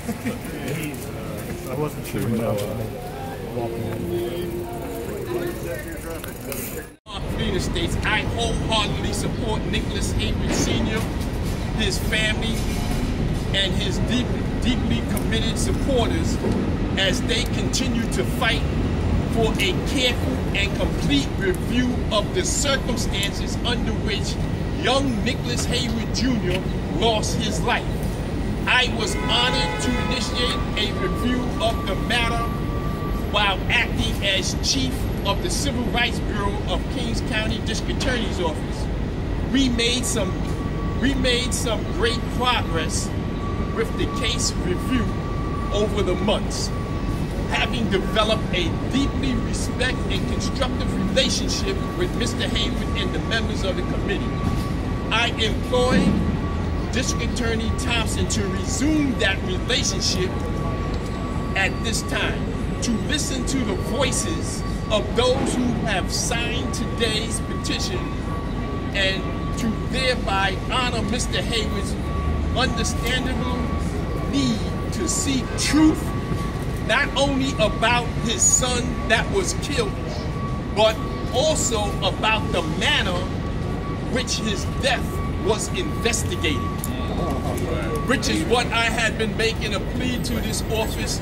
I wasn't sure. United States, I wholeheartedly support Nicholas Heyward Sr., his family, and his deeply committed supporters as they continue to fight for a careful and complete review of the circumstances under which young Nicholas Heyward Jr. lost his life. I was honored to initiate a review of the matter while acting as Chief of the Civil Rights Bureau of Kings County District Attorney's Office. We made some great progress with the case review over the months, having developed a deeply respect and constructive relationship with Mr. Heyward and the members of the committee. I employed District Attorney Thompson to resume that relationship at this time, to listen to the voices of those who have signed today's petition and to thereby honor Mr. Heyward's understandable need to seek truth, not only about his son that was killed, but also about the manner which his death was investigated, which is what I had been making a plea to this office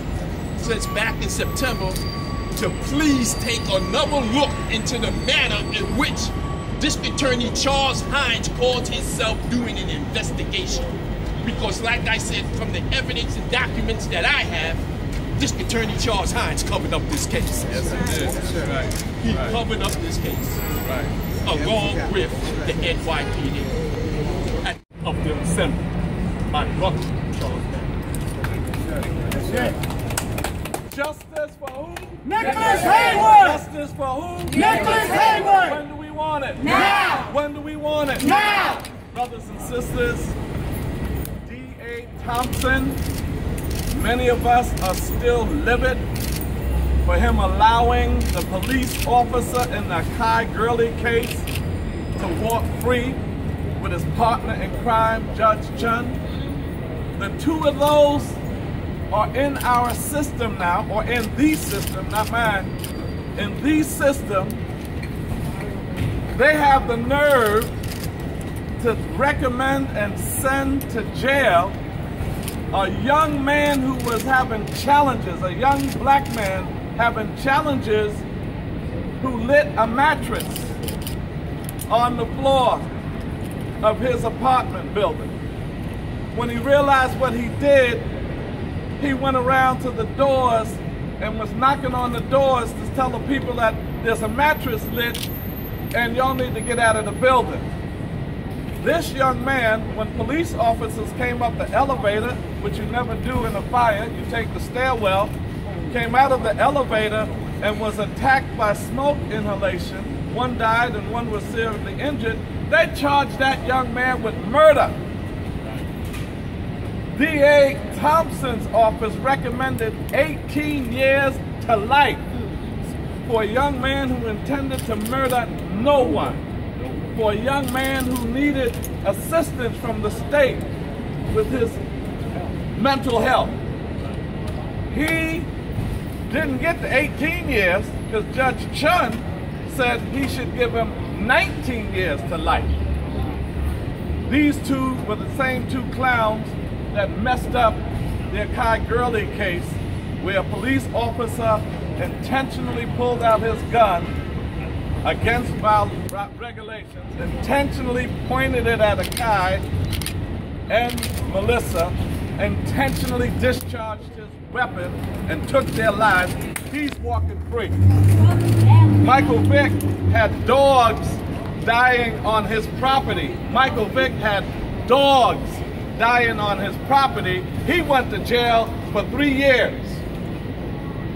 since back in September, to please take another look into the manner in which District Attorney Charles Hines called himself doing an investigation. Because like I said, from the evidence and documents that I have, District Attorney Charles Hines covered up this case. Yes, he did. Right. He covered up this case, along with the NYPD of the Assembly, my brother, Charles Hines. Justice for who? Nicholas Heyward! Justice for who? Nicholas Heyward! When do we want it? Now! When do we want it? Now! Brothers and sisters, D.A. Thompson, many of us are still livid for him allowing the police officer in the Kai Gurley case to walk free with his partner in crime, Judge Chun. The two of those are in our system now, or in the system, not mine. In the system, they have the nerve to recommend and send to jail a young man who was having challenges, a young black man having challenges, who lit a mattress on the floor of his apartment building. When he realized what he did, he went around to the doors and was knocking on the doors to tell the people that there's a mattress lit and y'all need to get out of the building. This young man, when police officers came up the elevator, which you never do in a fire, you take the stairwell, came out of the elevator and was attacked by smoke inhalation. One died and one was seriously injured. They charged that young man with murder. D.A. Thompson's office recommended 18 years to life for a young man who intended to murder no one, for a young man who needed assistance from the state with his mental health. He didn't get the 18 years because Judge Chun said he should give him 19 years to life. These two were the same two clowns that messed up the Kai Gurley case, where a police officer intentionally pulled out his gun against regulations, intentionally pointed it at Akai and Melissa, intentionally discharged his weapon and took their lives. He's walking free. Michael Vick had dogs dying on his property. Michael Vick had dogs dying on his property. He went to jail for 3 years.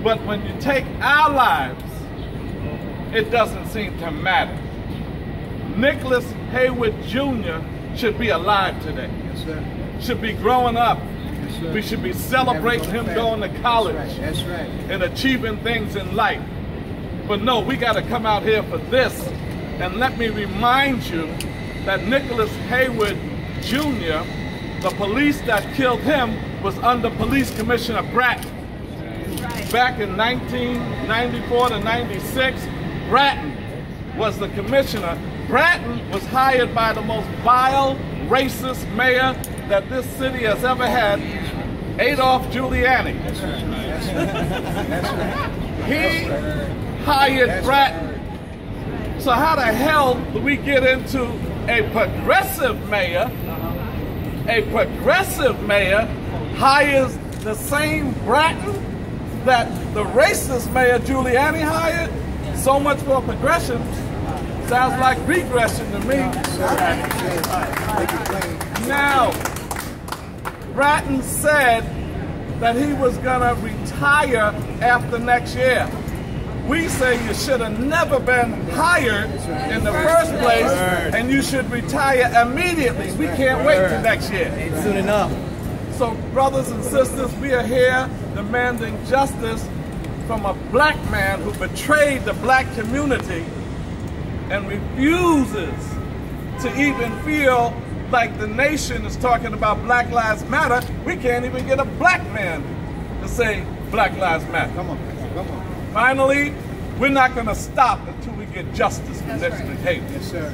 But when you take our lives, it doesn't seem to matter. Nicholas Heyward Jr. should be alive today. Yes, sir. Should be growing up. Yes, sir. We should be celebrating him going to college. That's right. And achieving things in life. But no, we got to come out here for this. And let me remind you that Nicholas Heyward Jr., the police that killed him was under Police Commissioner Bratton. Back in 1994 to 96, Bratton was the commissioner. Bratton was hired by the most vile, racist mayor that this city has ever had, Adolf Giuliani. He hired Bratton. So how the hell do we get into a progressive mayor? A progressive mayor hires the same Bratton that the racist mayor Giuliani hired? So much for progression. Sounds like regression to me. Now, Bratton said that he was going to retire after next year. We say you should have never been hired in the first place, and you should retire immediately. We can't wait till next year. Ain't soon enough. So, brothers and sisters, we are here demanding justice from a black man who betrayed the black community and refuses to even feel like the nation is talking about Black Lives Matter. We can't even get a black man to say Black Lives Matter. Come on, come on. Finally, we're not going to stop until we get justice for this behavior. Yes, sir.